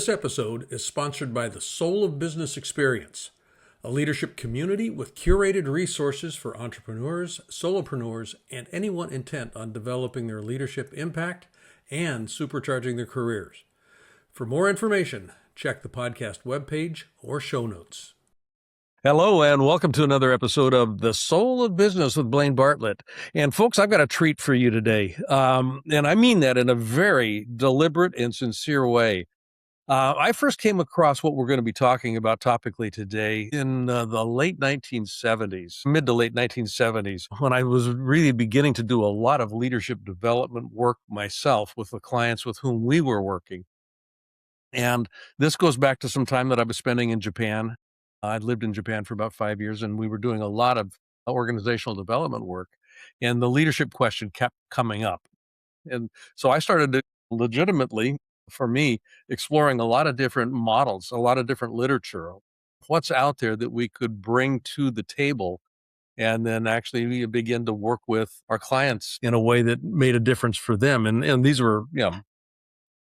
This episode is sponsored by the Soul of Business Experience, a leadership community with curated resources for entrepreneurs, solopreneurs, and anyone intent on developing their leadership impact and supercharging their careers. For more information, check the podcast webpage or show notes. Hello, and welcome to another episode of The Soul of Business with Blaine Bartlett. And folks, I've got a treat for you today. And I mean that in a very deliberate and sincere way. I first came across what we're going to be talking about topically today in the late 1970s, mid to late 1970s, when I was really beginning to do a lot of leadership development work myself with the clients with whom we were working. And this goes back to some time that I was spending in Japan. I'd lived in Japan for about 5 years, and we were doing a lot of organizational development work, and the leadership question kept coming up. And so I started to legitimately, for me, exploring a lot of different models, a lot of different literature, what's out there that we could bring to the table, and then actually we begin to work with our clients in a way that made a difference for them. And these were,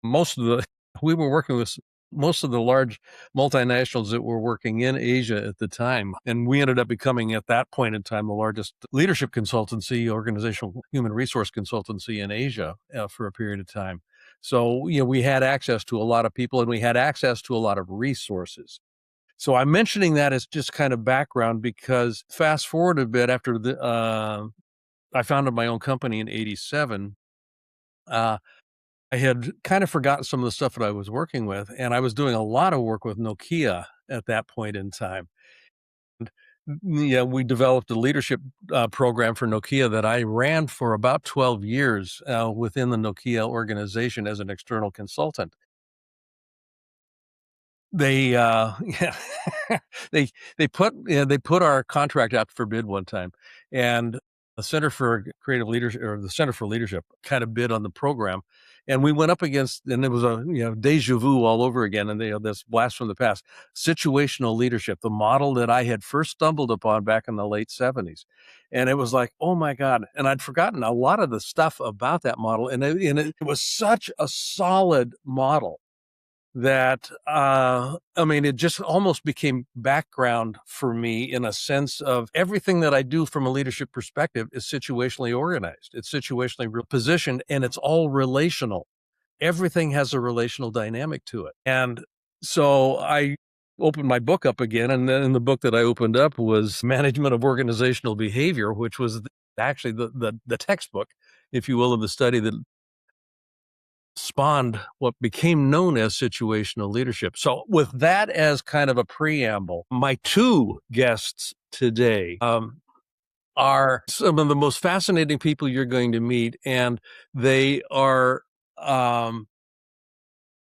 we were working with most of the large multinationals that were working in Asia at the time. And we ended up becoming, at that point in time, the largest leadership consultancy, organizational human resource consultancy in Asia for a period of time. So, we had access to a lot of people and we had access to a lot of resources. So I'm mentioning that as just kind of background because fast forward a bit after I founded my own company in 87. I had kind of forgotten some of the stuff that I was working with, and I was doing a lot of work with Nokia at that point in time. And, we developed a leadership program for Nokia that I ran for about 12 years within the Nokia organization as an external consultant. They they put our contract out for bid one time, and the Center for Creative Leadership, or the Center for Leadership, kind of bid on the program, and we went up against, and it was a deja vu all over again, and this blast from the past, situational leadership, the model that I had first stumbled upon back in the late 70s, and it was like, oh my God, and I'd forgotten a lot of the stuff about that model, and it was such a solid model that it just almost became background for me in a sense of everything that I do from a leadership perspective is situationally organized. It's situationally positioned, and it's all relational. Everything has a relational dynamic to it. And so I opened my book up again, and then the book that I opened up was Management of Organizational Behavior, which was actually the textbook, if you will, of the study that spawned what became known as situational leadership. So with that as kind of a preamble, my two guests today are some of the most fascinating people you're going to meet. And they are,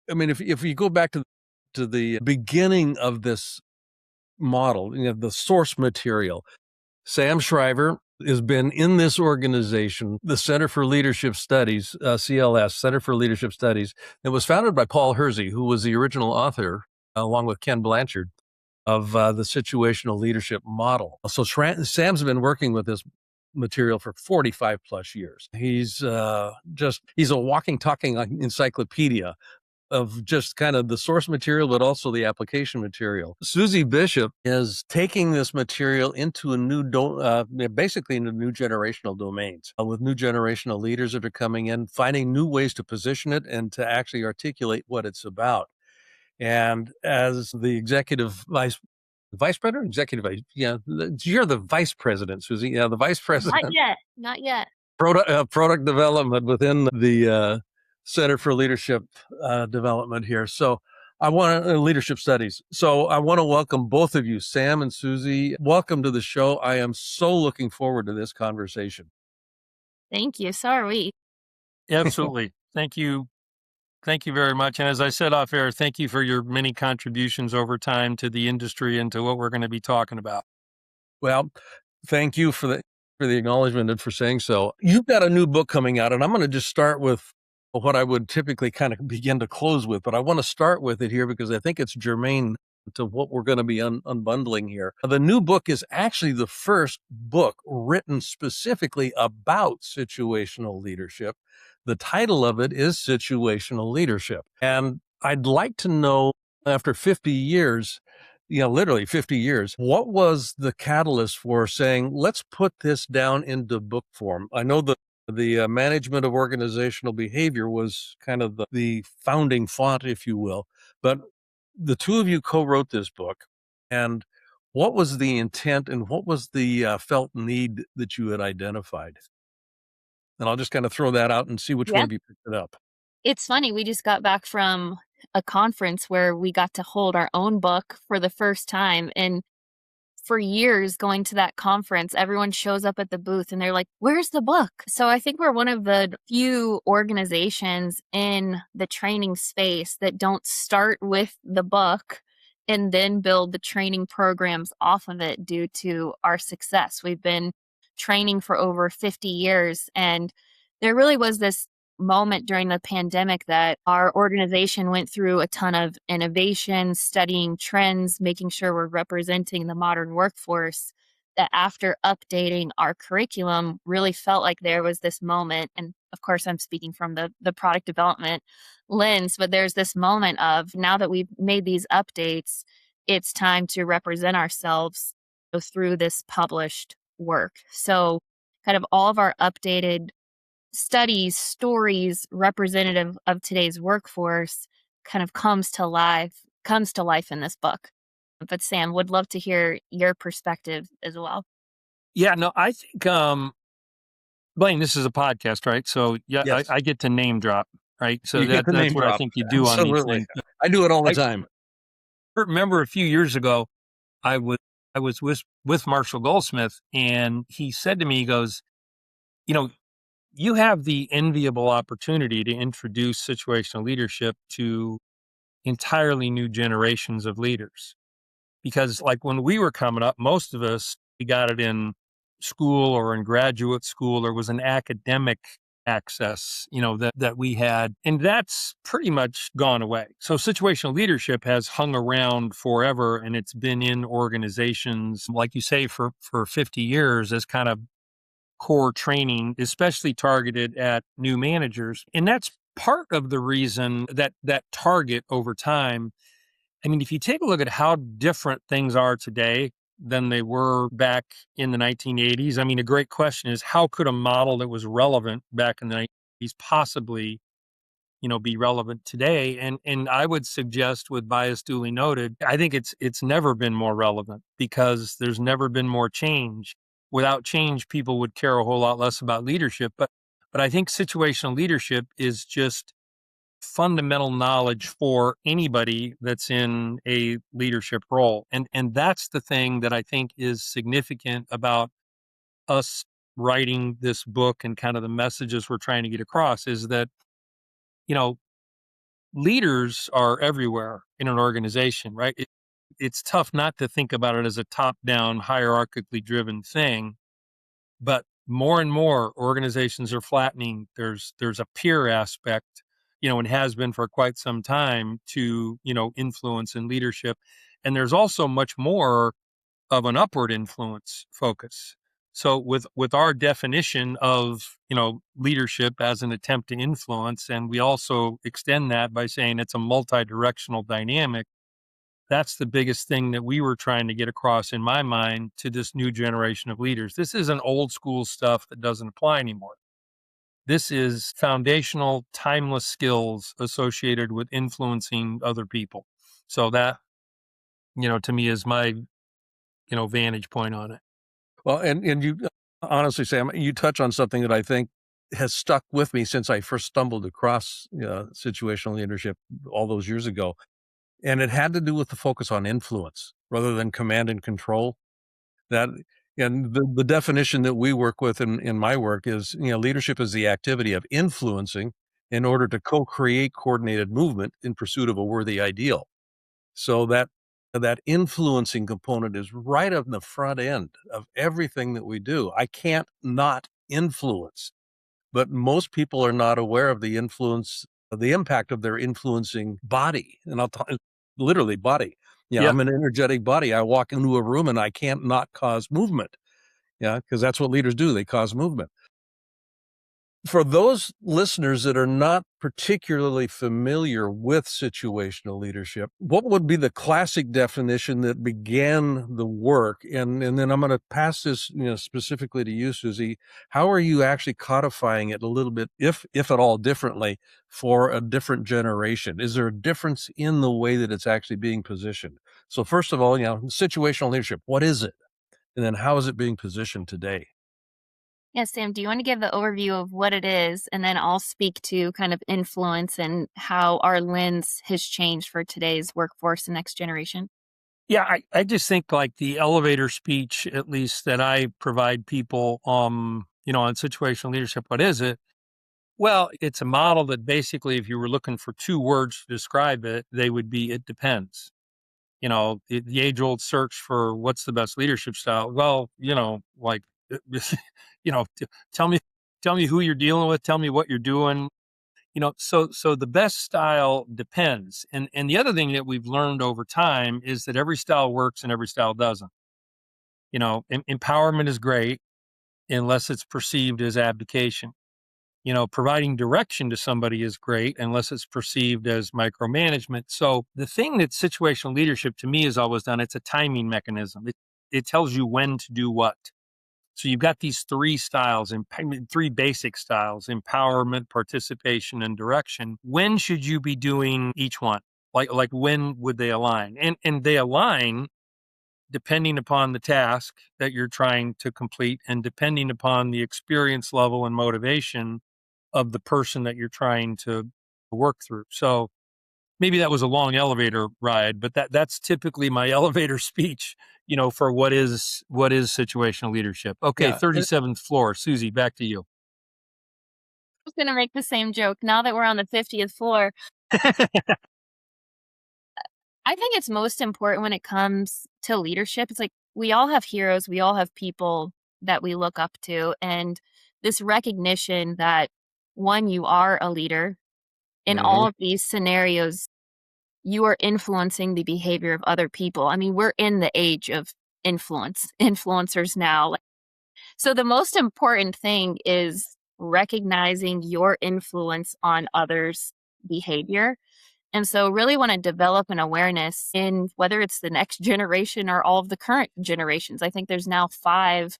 if you go back to the beginning of this model, the source material, Sam Shriver has been in this organization, the Center for Leadership Studies, CLS, Center for Leadership Studies. It was founded by Paul Hersey, who was the original author, along with Ken Blanchard, of the situational leadership model. So Sam's been working with this material for 45 plus years. He's he's a walking, talking encyclopedia of just kind of the source material, but also the application material. Susie Bishop is taking this material into basically into new generational domains with new generational leaders that are coming in, finding new ways to position it and to actually articulate what it's about. And as the executive vice president, you're the vice president, Susie. Yeah, the vice president. Not yet. Product development within the Center for Leadership Development here. So I want leadership studies. So I want to welcome both of you, Sam and Susie. Welcome to the show. I am so looking forward to this conversation. Thank you. So are we. Absolutely. Thank you. Thank you very much. And as I said off air, thank you for your many contributions over time to the industry and to what we're going to be talking about. Well, thank you for the acknowledgement and for saying so. You've got a new book coming out, and I'm going to just start with what I would typically kind of begin to close with, but I want to start with it here because I think it's germane to what we're going to be unbundling here. The new book is actually the first book written specifically about situational leadership. The title of it is Situational Leadership. And I'd like to know, after 50 years, literally 50 years, what was the catalyst for saying, let's put this down into book form? I know the management of organizational behavior was kind of the founding font, if you will, but the two of you co-wrote this book. And what was the intent and what was the felt need that you had identified? And I'll just kind of throw that out and see which one Yeah. of you picked it up. It's funny, we just got back from a conference where we got to hold our own book for the first time, and for years going to that conference, everyone shows up at the booth and they're like, "Where's the book?" So I think we're one of the few organizations in the training space that don't start with the book and then build the training programs off of it due to our success. We've been training for over 50 years, and there really was this moment during the pandemic that our organization went through a ton of innovation, studying trends, making sure we're representing the modern workforce, that after updating our curriculum really felt like there was this moment. And of course, I'm speaking from the product development lens, but there's this moment of, now that we've made these updates, it's time to represent ourselves through this published work. So kind of all of our updated studies, stories representative of today's workforce kind of comes to life in this book. But Sam, would love to hear your perspective as well. Yeah, no, I think, Blaine, this is a podcast, right? So yeah, Yes. I get to name drop, right? So You get the that's name what I drop. think you do on these Absolutely. things. I do it all the I time. remember a few years ago, I was with Marshall Goldsmith, and he said to me, he goes, you know, you have the enviable opportunity to introduce situational leadership to entirely new generations of leaders. Because like when we were coming up, most of us, we got it in school or in graduate school. There was an academic access, that we had, and that's pretty much gone away. So situational leadership has hung around forever, and it's been in organizations, like you say, for 50 years as kind of core training, especially targeted at new managers. And that's part of the reason that target over time. I mean, if you take a look at how different things are today than they were back in the 1980s, I mean, a great question is, how could a model that was relevant back in the 1980s possibly, be relevant today? And I would suggest, with bias duly noted, I think it's never been more relevant because there's never been more change. Without change, people would care a whole lot less about leadership. But I think situational leadership is just fundamental knowledge for anybody that's in a leadership role. And that's the thing that I think is significant about us writing this book, and kind of the messages we're trying to get across is that, you know, leaders are everywhere in an organization, right? It's tough not to think about it as a top-down, hierarchically driven thing, but more and more organizations are flattening. There's a peer aspect, and has been for quite some time, to, influence and leadership. And there's also much more of an upward influence focus. So with our definition of, leadership as an attempt to influence, and we also extend that by saying it's a multi-directional dynamic, that's the biggest thing that we were trying to get across, in my mind, to this new generation of leaders. This isn't old school stuff that doesn't apply anymore. This is foundational, timeless skills associated with influencing other people. So that, to me, is my, vantage point on it. Well, and you honestly, Sam, you touch on something that I think has stuck with me since I first stumbled across situational leadership all those years ago. And it had to do with the focus on influence rather than command and control. That and the definition that we work with in my work is, leadership is the activity of influencing in order to co-create coordinated movement in pursuit of a worthy ideal. So that influencing component is right on the front end of everything that we do. I can't not influence, but most people are not aware of the impact of their influencing body. And I'll talk literally body. Yeah. I'm an energetic body. I walk into a room and I can't not cause movement. Yeah, because that's what leaders do. They cause movement. For those listeners that are not particularly familiar with situational leadership, what would be the classic definition that began the work? And then I'm going to pass this, specifically to you, Susie. How are you actually codifying it a little bit, if at all, differently for a different generation? Is there a difference in the way that it's actually being positioned? So first of all, situational leadership, what is it? And then how is it being positioned today? Yeah, Sam, do you want to give the overview of what it is? And then I'll speak to kind of influence and how our lens has changed for today's workforce and next generation. Yeah, I just think like the elevator speech, at least that I provide people, on situational leadership, what is it? Well, it's a model that basically, if you were looking for two words to describe it, they would be, it depends. The age old search for what's the best leadership style. Well, like, tell me, tell me who you're dealing with. Tell me what you're doing. So the best style depends. And the other thing that we've learned over time is that every style works and every style doesn't. Empowerment is great unless it's perceived as abdication. Providing direction to somebody is great unless it's perceived as micromanagement. So the thing that situational leadership to me has always done, it's a timing mechanism. It tells you when to do what. So you've got these three styles, and three basic styles: empowerment, participation, and direction. When should you be doing each one? Like when would they align? And they align depending upon the task that you're trying to complete and depending upon the experience level and motivation of the person that you're trying to work through. So maybe that was a long elevator ride, but that's typically my elevator speech, for what is situational leadership. Okay, Yeah. 37th floor. Susie, back to you. I was going to make the same joke. Now that we're on the 50th floor, I think it's most important when it comes to leadership. It's like we all have heroes, we all have people that we look up to, and this recognition that one, you are a leader. In all Mhm. of these scenarios, you are influencing the behavior of other people. I mean, we're in the age of influencers now. So the most important thing is recognizing your influence on others' behavior. And so really want to develop an awareness in whether it's the next generation or all of the current generations. I think there's now 5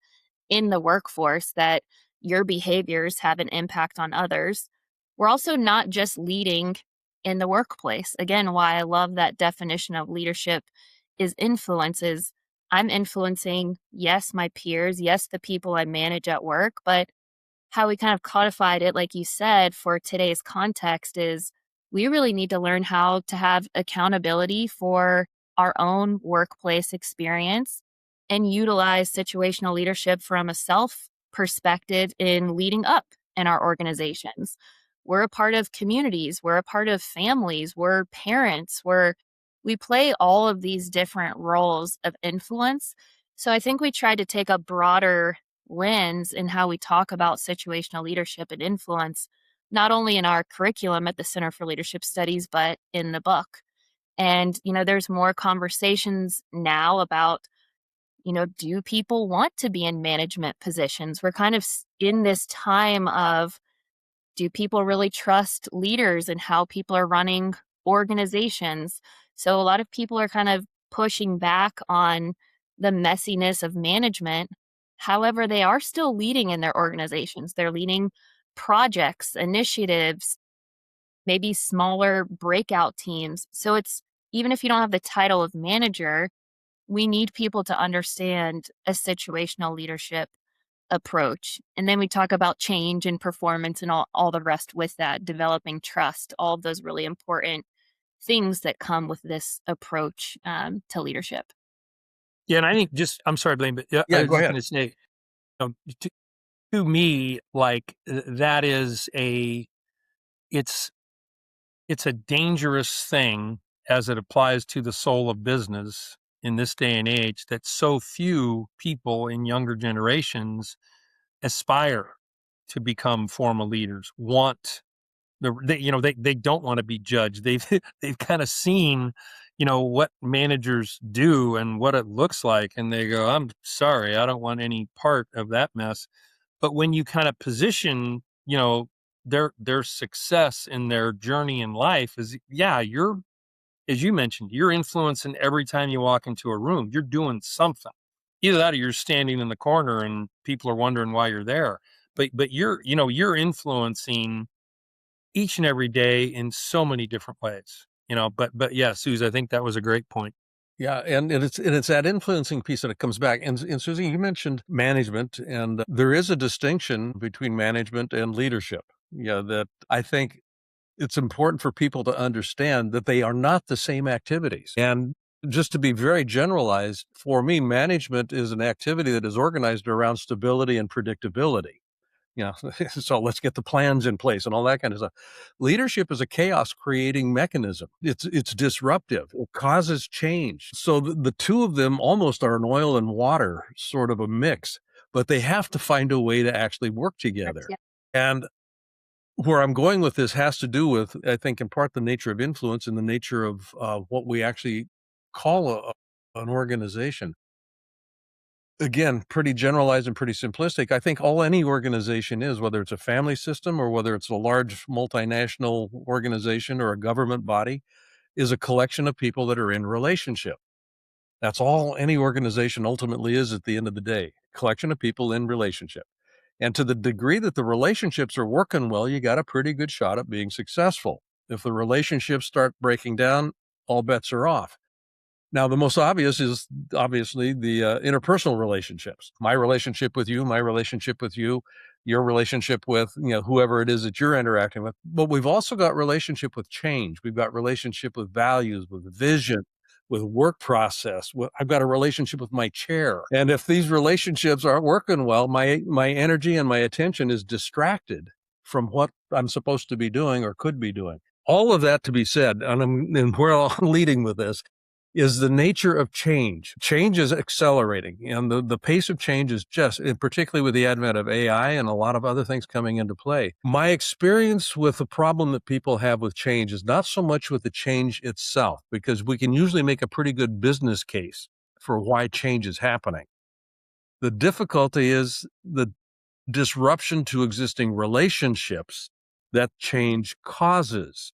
in the workforce that your behaviors have an impact on others. We're also not just leading in the workplace. Again, why I love that definition of leadership is influences. I'm influencing, yes, my peers, yes, the people I manage at work, but how we kind of codified it, like you said, for today's context is we really need to learn how to have accountability for our own workplace experience and utilize situational leadership from a self perspective in leading up in our organizations. We're a part of communities, we're a part of families, we're parents, we play all of these different roles of influence. So I think we try to take a broader lens in how we talk about situational leadership and influence, not only in our curriculum at the Center for Leadership Studies, but in the book. And, there's more conversations now about, do people want to be in management positions? We're kind of in this time of, do people really trust leaders and how people are running organizations? So a lot of people are kind of pushing back on the messiness of management. However, they are still leading in their organizations. They're leading projects, initiatives, maybe smaller breakout teams. So it's even if you don't have the title of manager, we need people to understand a situational leadership approach. And then we talk about change and performance and all the rest with that, developing trust, all of those really important things that come with this approach to leadership. Yeah, and I think I'm sorry, Blaine, but I Yeah, was go just ahead. going to say, um, to, to me, like that is it's it's a dangerous thing as it applies to the soul of business in this day and age that so few people in younger generations aspire to become formal leaders, want they don't want to be judged. They've kind of seen, what managers do and what it looks like, and they go, I'm sorry, I don't want any part of that mess. But when you kind of position, their success in their journey in life is, yeah, you're, as you mentioned, you're influencing every time you walk into a room. You're doing something. Either that or you're standing in the corner and people are wondering why you're there. But you're, you're influencing each and every day in so many different ways. But yeah, Suze, I think that was a great point. Yeah, and it's that influencing piece that it comes back. And Susie, you mentioned management, and there is a distinction between management and leadership. Yeah, that I think it's important for people to understand that they are not the same activities. And just to be very generalized, for me, management is an activity that is organized around stability and predictability. Yeah. So let's get the plans in place and all that kind of stuff. Leadership is a chaos creating mechanism. It's disruptive. It causes change. So the two of them almost are an oil and water sort of a mix, but they have to find a way to actually work together. Yeah. And where I'm going with this has to do with, I think, in part the nature of influence and the nature of what we actually call an organization. Again, pretty generalized and pretty simplistic. I think all any organization is, whether it's a family system or whether it's a large multinational organization or a government body, is a collection of people that are in relationship. That's all any organization ultimately is at the end of the day, collection of people in relationship. And to the degree that the relationships are working well, you got a pretty good shot at being successful. If the relationships start breaking down, all bets are off. Now, the most obvious is obviously the interpersonal relationships. My relationship with you, your relationship with whoever it is that you're interacting with. But we've also got relationship with change. We've got relationship with values, with vision, with work process. I've got a relationship with my chair. And if these relationships aren't working well, my energy and my attention is distracted from what I'm supposed to be doing or could be doing. All of that to be said, and where I'm leading with this, is the nature of change. Change is accelerating, and the pace of change is just, and particularly with the advent of AI and a lot of other things coming into play. My experience with the problem that people have with change is not so much with the change itself, because we can usually make a pretty good business case for why change is happening. The difficulty is the disruption to existing relationships that change causes.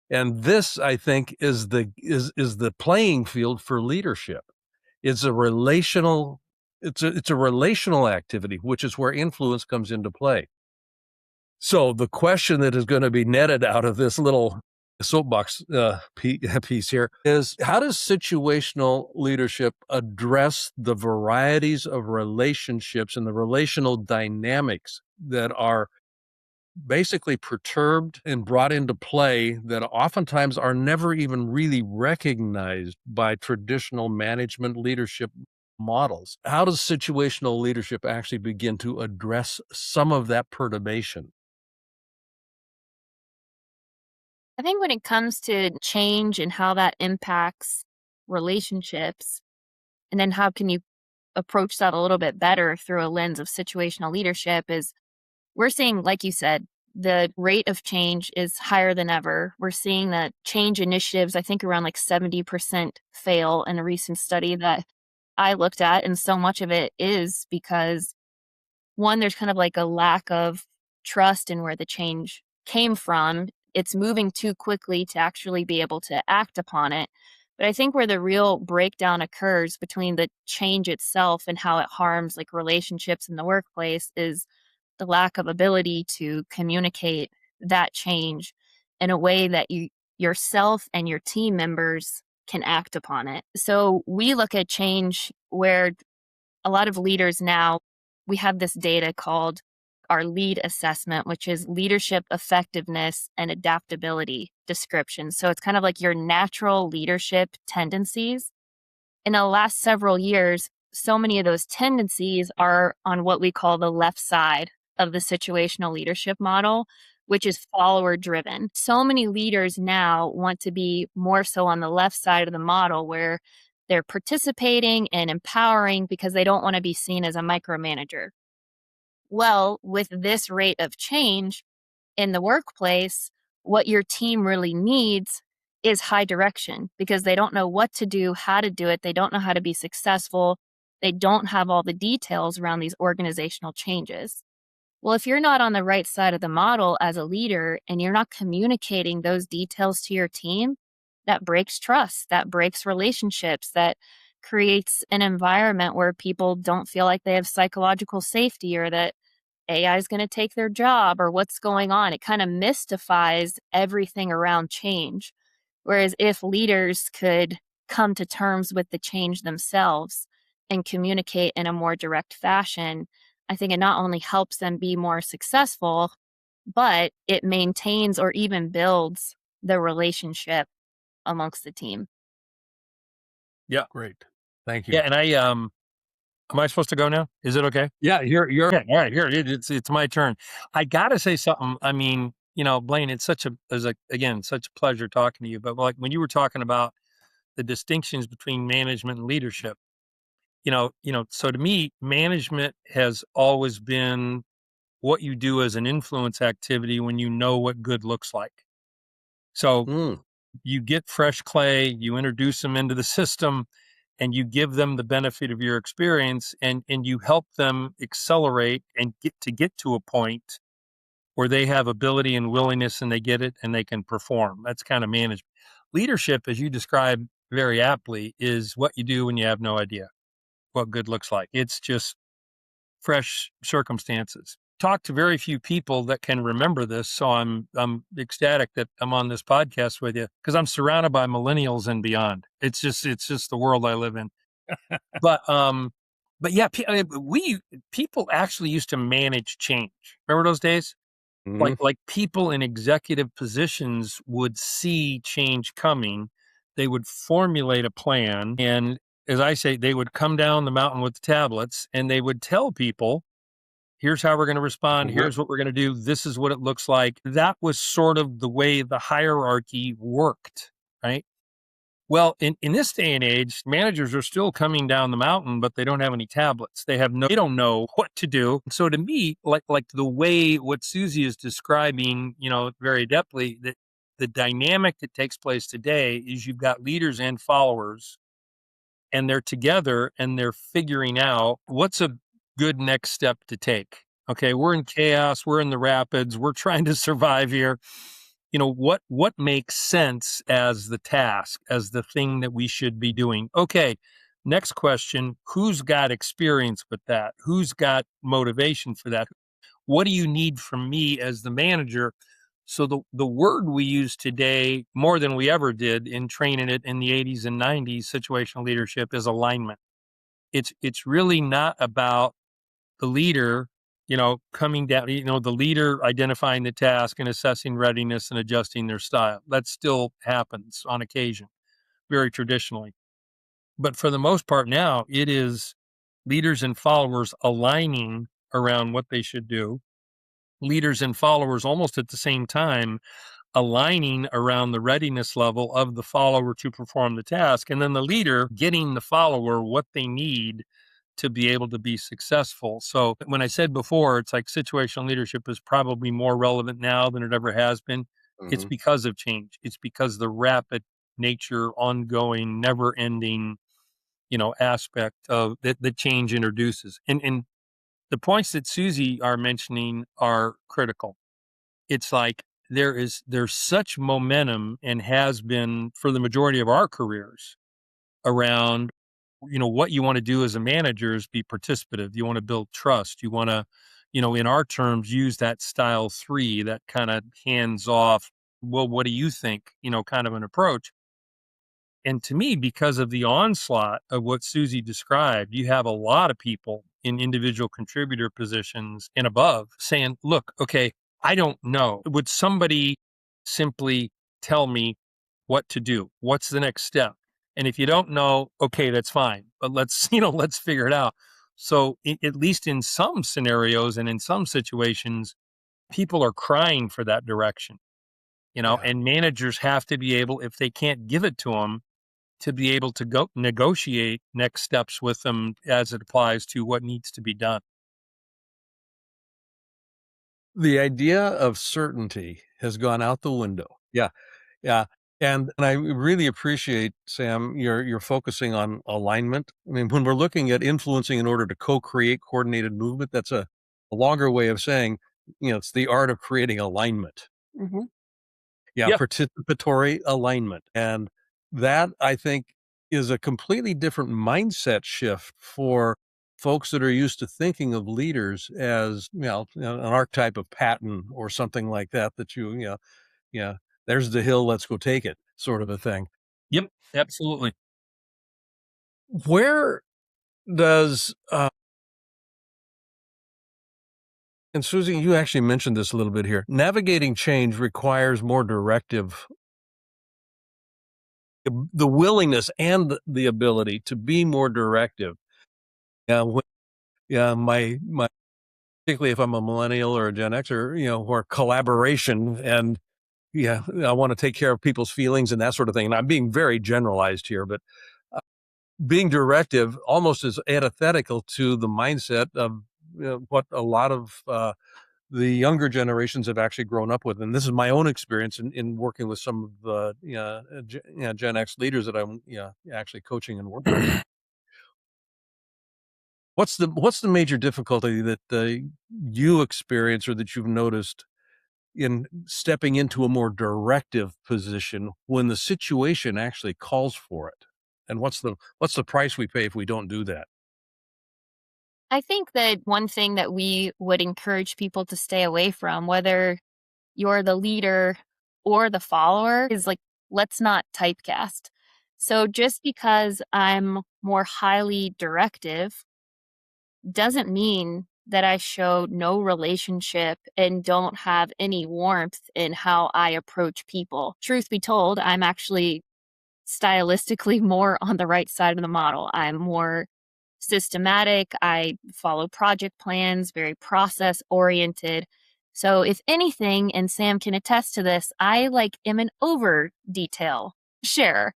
And this, I think, is the playing field for leadership. It's a relational activity, which is where influence comes into play. So the question that is going to be netted out of this little soapbox piece here is, how does situational leadership address the varieties of relationships and the relational dynamics that are basically perturbed and brought into play that oftentimes are never even really recognized by traditional management leadership models? How does situational leadership actually begin to address some of that perturbation? I think when it comes to change and how that impacts relationships, and then how can you approach that a little bit better through a lens of situational leadership, is we're seeing, like you said, the rate of change is higher than ever. We're seeing that change initiatives, I think around like 70% fail in a recent study that I looked at. And so much of it is because, one, there's kind of like a lack of trust in where the change came from. It's moving too quickly to actually be able to act upon it. But I think where the real breakdown occurs between the change itself and how it harms like relationships in the workplace is the lack of ability to communicate that change in a way that yourself and your team members can act upon it. So we look at change where a lot of leaders now, we have this data called our lead assessment, which is leadership effectiveness and adaptability description. So it's kind of like your natural leadership tendencies. In the last several years, so many of those tendencies are on what we call the left side of the situational leadership model, which is follower driven. So many leaders now want to be more so on the left side of the model, where they're participating and empowering because they don't want to be seen as a micromanager. Well, with this rate of change in the workplace, what your team really needs is high direction, because they don't know what to do, how to do it. They don't know how to be successful. They don't have all the details around these organizational changes. Well, if you're not on the right side of the model as a leader and you're not communicating those details to your team, that breaks trust, that breaks relationships, that creates an environment where people don't feel like they have psychological safety or that AI is going to take their job or what's going on. It kind of mystifies everything around change. Whereas if leaders could come to terms with the change themselves and communicate in a more direct fashion, I think it not only helps them be more successful, but it maintains or even builds the relationship amongst the team. Yeah. Great. Thank Yeah. you. And am I supposed to go now? Is it okay? Yeah, you're Okay. All right. Here, it's my turn. I got to say something. I mean, Blaine, again, such a pleasure talking to you. But like when you were talking about the distinctions between management and leadership, so to me, management has always been what you do as an influence activity when you know what good looks like. So Mm, you get fresh clay, you introduce them into the system, and you give them the benefit of your experience, and you help them accelerate and get to a point where they have ability and willingness and they get it and they can perform. That's kind of management. Leadership, as you described very aptly, is what you do when you have no idea what good looks like. It's just fresh circumstances. Talk to very few people that can remember this, so I'm ecstatic that I'm on this podcast with you because I'm surrounded by millennials and beyond. It's just the world I live in. But yeah, people actually used to manage change. Remember those days? mhm. Like people in executive positions would see change coming. They would formulate a plan, and as I say, they would come down the mountain with the tablets, and they would tell people, here's how we're going to respond. Yep. Here's what we're going to do. This is what it looks like. That was sort of the way the hierarchy worked, right? Well, in this day and age, managers are still coming down the mountain, but they don't have any tablets. They don't know what to do. So to me, like the way what Susie is describing, very adeptly, that the dynamic that takes place today is you've got leaders and followers, and they're together and they're figuring out what's a good next step to take. Okay, we're in chaos, we're in the rapids, we're trying to survive here. What makes sense as the task, as the thing that we should be doing. Okay, next question, who's got experience with that? Who's got motivation for that? What do you need from me as the manager? So the word we use today more than we ever did in training it in the 80s and 90s, situational leadership, is alignment. It's really not about the leader, coming down, the leader identifying the task and assessing readiness and adjusting their style. That still happens on occasion, very traditionally. But for the most part now, it is leaders and followers aligning around what they should do, leaders and followers almost at the same time aligning around the readiness level of the follower to perform the task, and then the leader getting the follower what they need to be able to be successful. So when I said before, it's like situational leadership is probably more relevant now than it ever has been. It's Mhm. because of change. It's because the rapid nature, ongoing, never ending, aspect of that change introduces. And the points that Susie are mentioning are critical. It's like there's such momentum and has been for the majority of our careers around, what you want to do as a manager is be participative. You want to build trust. You want to, in our terms, use that style 3, that kind of hands off, well, what do you think, kind of an approach. And to me, because of the onslaught of what Susie described, you have a lot of people in individual contributor positions and above saying, look, okay, I don't know. Would somebody simply tell me what to do? What's the next step? And if you don't know, okay, that's fine. But let's, let's figure it out. So at least in some scenarios and in some situations, people are crying for that direction, Yeah. and managers have to be able, if they can't give it to them, to be able to go negotiate next steps with them as it applies to what needs to be done. The idea of certainty has gone out the window. Yeah. Yeah. And I really appreciate, Sam, you're focusing on alignment. I mean, when we're looking at influencing in order to co-create coordinated movement, that's a a longer way of saying, it's the art of creating alignment. Mhm. Yeah, Yeah. participatory alignment. And that, I think, is a completely different mindset shift for folks that are used to thinking of leaders as, an archetype of Patton or something like that, yeah, there's the hill, let's go take it, sort of a thing. Yep. Absolutely. Where does, and Susie, you actually mentioned this a little bit here, navigating change requires more directive, the willingness and the ability to be more directive. Yeah, yeah, my particularly if I'm a millennial or a Gen Xer, where collaboration and yeah, I want to take care of people's feelings and that sort of thing. And I'm being very generalized here, but uh, being directive almost is antithetical to the mindset of what a lot of the younger generations have actually grown up with. And this is my own experience in working with some of the Gen X leaders that I'm actually coaching and working with. What's the major difficulty that you experience or that you've noticed in stepping into a more directive position when the situation actually calls for it? And what's the price we pay if we don't do that? I think that one thing that we would encourage people to stay away from, whether you're the leader or the follower, is like, let's not typecast. So just because I'm more highly directive doesn't mean that I show no relationship and don't have any warmth in how I approach people. Truth be told, I'm actually stylistically more on the right side of the model. I'm more systematic. I follow project plans, very process oriented. So if anything, and Sam can attest to this, I am an over detail sharer.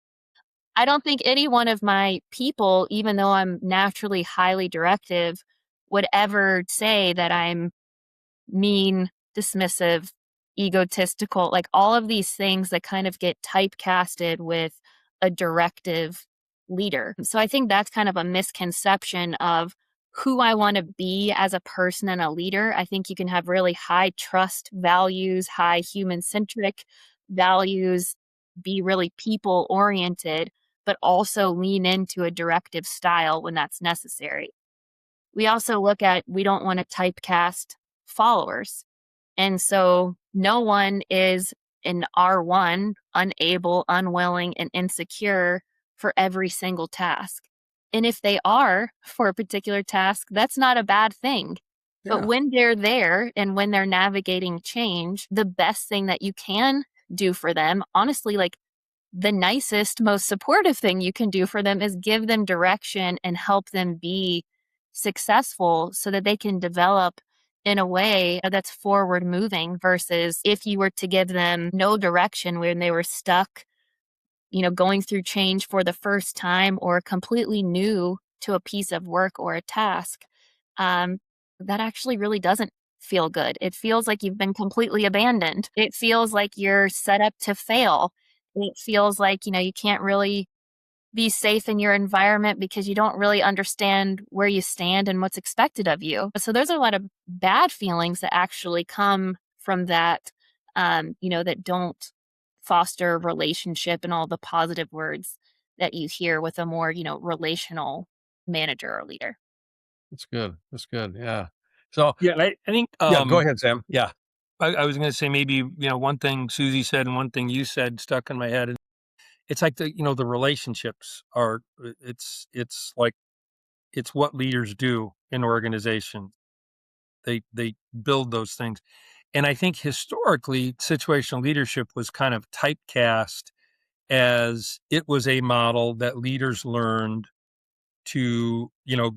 I don't think any one of my people, even though I'm naturally highly directive, would ever say that I'm mean, dismissive, egotistical, like all of these things that kind of get typecasted with a directive leader. So I think that's kind of a misconception of who I want to be as a person and a leader. I think you can have really high trust values, high human centric values, be really people oriented, but also lean into a directive style when that's necessary. We also look at, we don't want to typecast followers. And so no one is an R1, unable, unwilling, and insecure for every single task. And if they are for a particular task, that's not a bad thing. But Yeah. when they're there and when they're navigating change, the best thing that you can do for them, honestly, the nicest, most supportive thing you can do for them is give them direction and help them be successful so that they can develop in a way that's forward moving versus if you were to give them no direction when they were stuck, going through change for the first time or completely new to a piece of work or a task. Um, that actually really doesn't feel good. It feels like you've been completely abandoned. It feels like you're set up to fail. It feels like, you can't really be safe in your environment because you don't really understand where you stand and what's expected of you. So there's a lot of bad feelings that actually come from that, that don't foster relationship and all the positive words that you hear with a more, relational manager or leader. That's good. That's good. Yeah. So Yeah. I think, yeah, go ahead, Sam. Yeah. I was going to say maybe, one thing Susie said and one thing you said stuck in my head. And it's like the relationships are, it's like, it's what leaders do in organizations. They build those things. And I think historically, situational leadership was kind of typecast as it was a model that leaders learned to,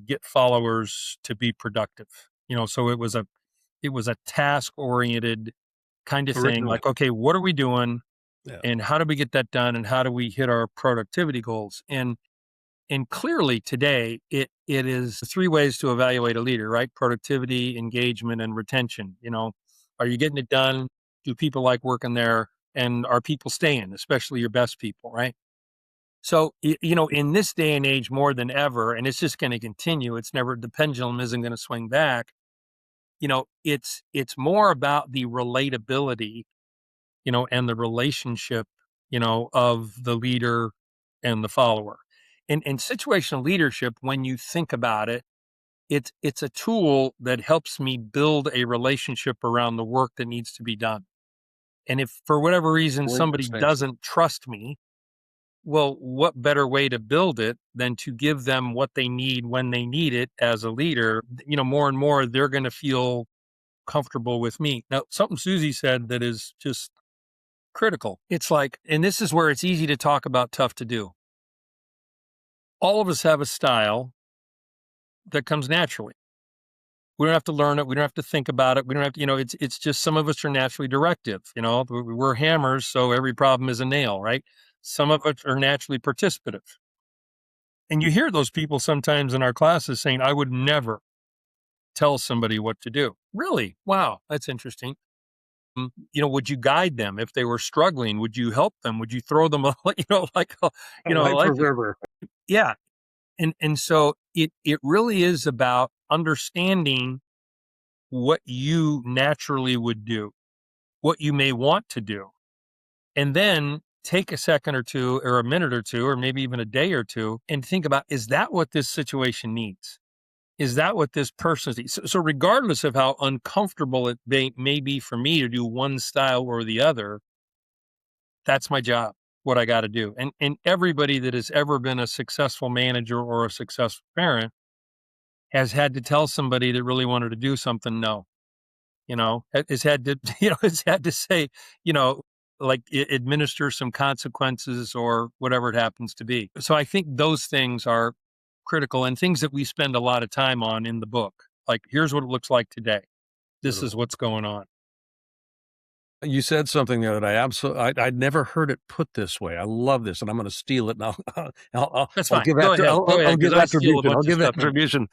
get followers to be productive. So it was a task oriented kind of thing. Originally. Like, okay, what are we doing Yeah. and how do we get that done and how do we hit our productivity goals? And clearly today it is three ways to evaluate a leader, right? Productivity, engagement, and retention. Are you getting it done? Do people like working there? And are people staying, especially your best people, right? So, in this day and age more than ever, and it's just going to continue, the pendulum isn't going to swing back. it's more about the relatability, and the relationship, of the leader and the follower. And situational leadership, when you think about it, it's a tool that helps me build a relationship around the work that needs to be done. And if for whatever reason Great somebody distinction. doesn't trust me, well, what better way to build it than to give them what they need when they need it as a leader? More and more they're going to feel comfortable with me. Now, something Susie said that is just critical. It's like, and this is where it's easy to talk about, tough to do. All of us have a style that comes naturally. We don't have to learn it. We don't have to think about it. We don't have to, it's just some of us are naturally directive. We're hammers, so every problem is a nail, right? Some of us are naturally participative. And you hear those people sometimes in our classes saying, I would never tell somebody what to do. Really? Wow, that's interesting. Would you guide them if they were struggling? Would you help them? Would you throw them, Life like, preserver. yeah. And so it really is about understanding what you naturally would do, what you may want to do, and then take a second or two or a minute or two or maybe even a day or two and think about, is that what this situation needs? Is that what this person needs? So regardless of how uncomfortable it may be for me to do one style or the other, that's my job, what I got to do. And everybody that has ever been a successful manager or a successful parent has had to tell somebody that really wanted to do something no. Has had to, has had to say, like administer some consequences or whatever it happens to be. So I think those things are critical and things that we spend a lot of time on in the book. Like, here's what it looks like today. This is Beautiful. what's going on. You said something there that I'd never heard it put this way. I love this, and I'm going to steal it. And That's I'll fine. give Go ahead. Go ahead, I'll give because I steal a attribution. I'll bunch of give stuff. attribution.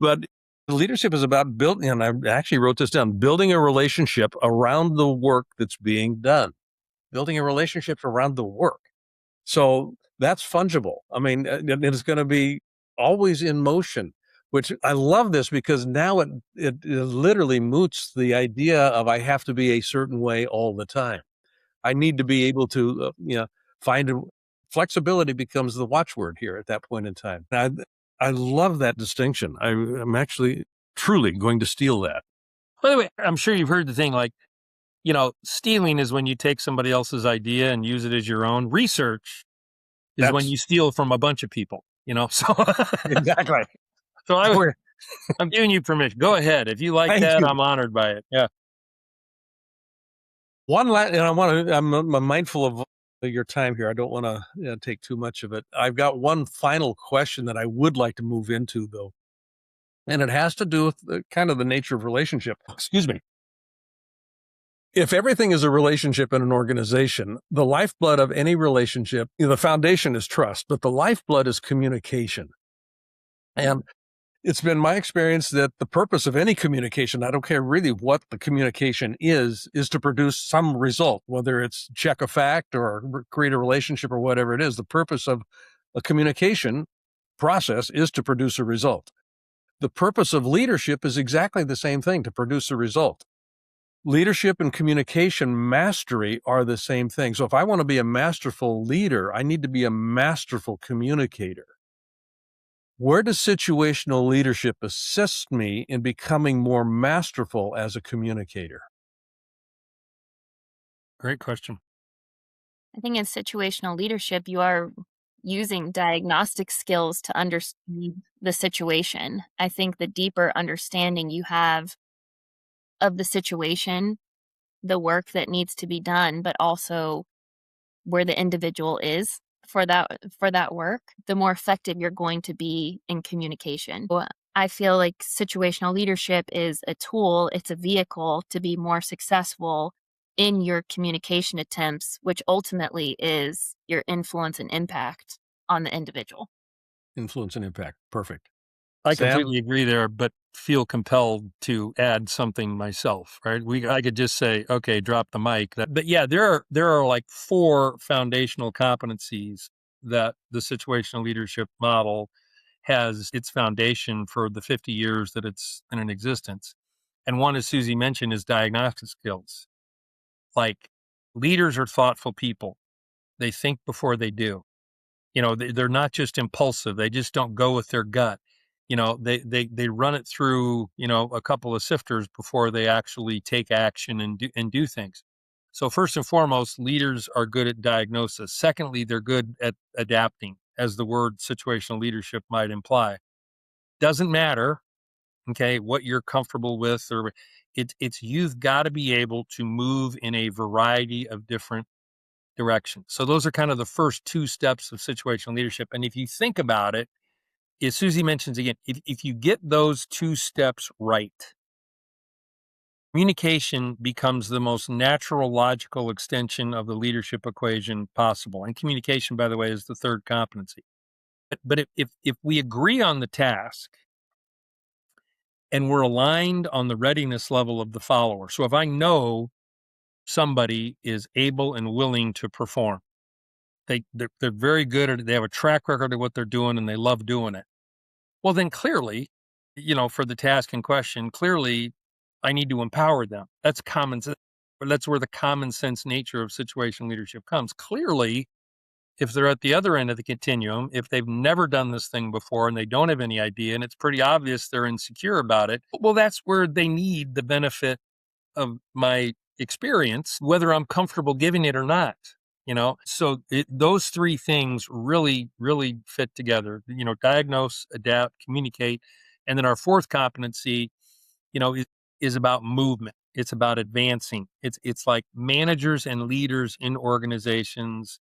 But leadership is about building, and I actually wrote this down: building a relationship around the work that's being done. Building a relationship around the work. So that's fungible. I mean, it's going to be always in motion, which I love this because now it literally moots the idea of I have to be a certain way all the time. I need to be able to, find flexibility becomes the watchword here at that point in time. I love that distinction. I'm actually truly going to steal that. By the way, I'm sure you've heard the thing like, stealing is when you take somebody else's idea and use it as your own. Research is when That's you steal from a bunch of people, so exactly. so We're- I'm giving you permission. Go ahead. If you like Thank that, you. I'm honored by it. Yeah. One last, and I'm mindful of your time here. I don't want to take too much of it. I've got one final question that I would like to move into, though, and it has to do with kind of the nature of relationship. Excuse me. If everything is a relationship in an organization, the lifeblood of any relationship, the foundation is trust, but the lifeblood is communication. And it's been my experience that the purpose of any communication, I don't care really what the communication is to produce some result, whether it's check a fact or create a relationship or whatever it is. The purpose of a communication process is to produce a result. The purpose of leadership is exactly the same thing, to produce a result. Leadership and communication mastery are the same thing. So if I want to be a masterful leader, I need to be a masterful communicator. Where does situational leadership assist me in becoming more masterful as a communicator? Great question. I think in situational leadership, you are using diagnostic skills to understand the situation. I think the deeper understanding you have of the situation, the work that needs to be done, but also where the individual is for that work, the more effective you're going to be in communication. I feel like situational leadership is a tool, it's a vehicle to be more successful in your communication attempts, which ultimately is your influence and impact on the individual. Influence and impact. Perfect. I Sam? completely agree there, but feel compelled to add something myself, right? I could just say, okay, drop the mic. But yeah, there are like 4 foundational competencies that the situational leadership model has its foundation for the 50 years that it's in existence. And one, as Susie mentioned, is diagnostic skills. Like, leaders are thoughtful people. They think before they do. They're not just impulsive. They just don't go with their gut. They run it through, a couple of sifters before they actually take action and do things. So first and foremost, leaders are good at diagnosis. Secondly, they're good at adapting, as the word situational leadership might imply. Doesn't matter, okay, what you're comfortable with, or it's you've got to be able to move in a variety of different directions. So those are kind of the first two steps of situational leadership. And if you think about it, as Susie mentions again, if you get those two steps right, communication becomes the most natural, logical extension of the leadership equation possible. And communication, by the way, is the third competency. But if we agree on the task and we're aligned on the readiness level of the follower, so if I know somebody is able and willing to perform, they're very good at it, they have a track record of what they're doing, and they love doing it, well, then clearly, for the task in question, clearly I need to empower them. That's common sense. That's where the common sense nature of situational leadership comes. Clearly, if they're at the other end of the continuum, if they've never done this thing before and they don't have any idea, and it's pretty obvious they're insecure about it, well, that's where they need the benefit of my experience, whether I'm comfortable giving it or not. So those three things really, really fit together. Diagnose, adapt, communicate, and then our fourth competency, is about movement. It's about advancing. It's like managers and leaders in organizations.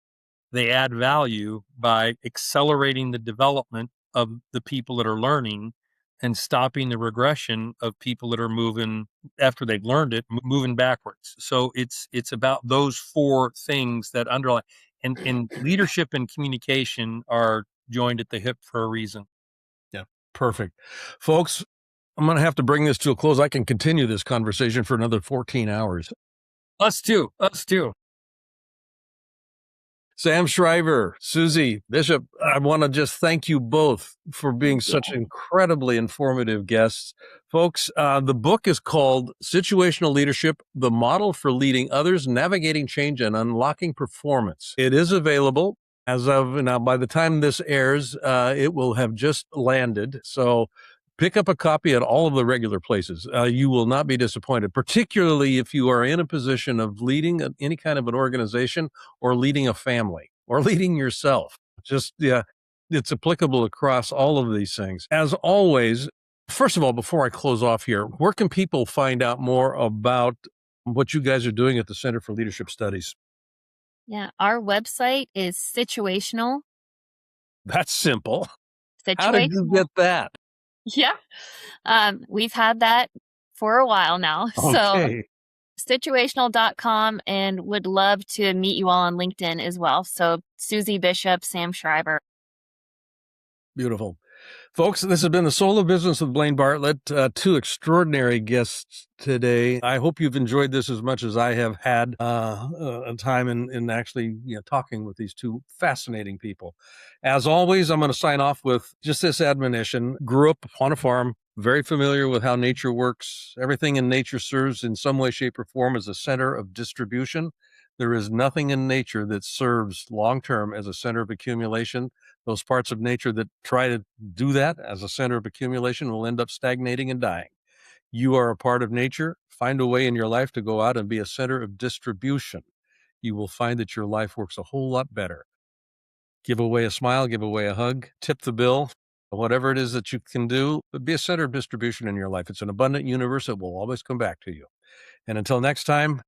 They add value by accelerating the development of the people that are learning and stopping the regression of people that are moving after they've learned it, moving backwards. So it's about those four things that underlie, and leadership and communication are joined at the hip for a reason. Yeah, perfect. Folks, I'm going to have to bring this to a close. I can continue this conversation for another 14 hours. Us too. Sam Shriver, Susie, Bishop, I want to just thank you both for being such incredibly informative guests. Folks, the book is called Situational Leadership, The Model for Leading Others, Navigating Change and Unlocking Performance. It is available as of now. By the time this airs, it will have just landed. So pick up a copy at all of the regular places. You will not be disappointed, particularly if you are in a position of leading any kind of an organization or leading a family or leading yourself. It's applicable across all of these things. As always, first of all, before I close off here, where can people find out more about what you guys are doing at the Center for Leadership Studies? Yeah, our website is Situational. That's simple. How did you get that? Yeah. We've had that for a while now. Okay. So situational.com, and would love to meet you all on LinkedIn as well. So Susie Bishop, Sam Shriver. Beautiful. Folks, this has been The Soul of Business with Blaine Bartlett. Two extraordinary guests today. I hope you've enjoyed this as much as I have had a time in actually talking with these two fascinating people. As always, I'm going to sign off with just this admonition. Grew up on a farm, very familiar with how nature works. Everything in nature serves in some way, shape, or form as a center of distribution. There is nothing in nature that serves long-term as a center of accumulation. Those parts of nature that try to do that as a center of accumulation will end up stagnating and dying. You are a part of nature. Find a way in your life to go out and be a center of distribution. You will find that your life works a whole lot better. Give away a smile, give away a hug, tip the bill, whatever it is that you can do, but be a center of distribution in your life. It's an abundant universe that will always come back to you. And until next time,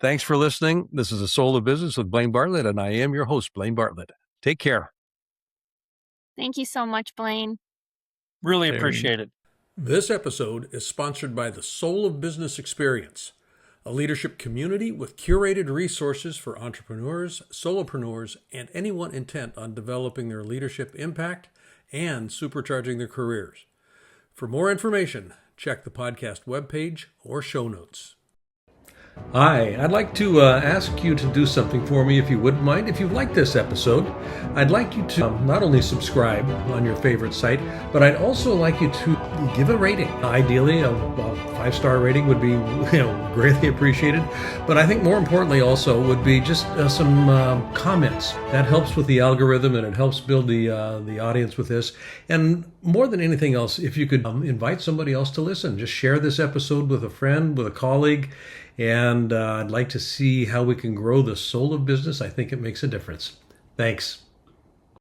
thanks for listening. This is The Soul of Business with Blaine Bartlett, and I am your host, Blaine Bartlett. Take care. Thank you so much, Blaine. Really appreciate it. This episode is sponsored by the Soul of Business Experience, a leadership community with curated resources for entrepreneurs, solopreneurs, and anyone intent on developing their leadership impact and supercharging their careers. For more information, check the podcast webpage or show notes. Hi, I'd like to ask you to do something for me if you wouldn't mind. If you like this episode, I'd like you to not only subscribe on your favorite site, but I'd also like you to give a rating. Ideally, a 5-star rating would be greatly appreciated. But I think more importantly also would be just some comments. That helps with the algorithm and it helps build the audience with this. And more than anything else, if you could invite somebody else to listen, just share this episode with a friend, with a colleague. And I'd like to see how we can grow the soul of business. I think it makes a difference. Thanks.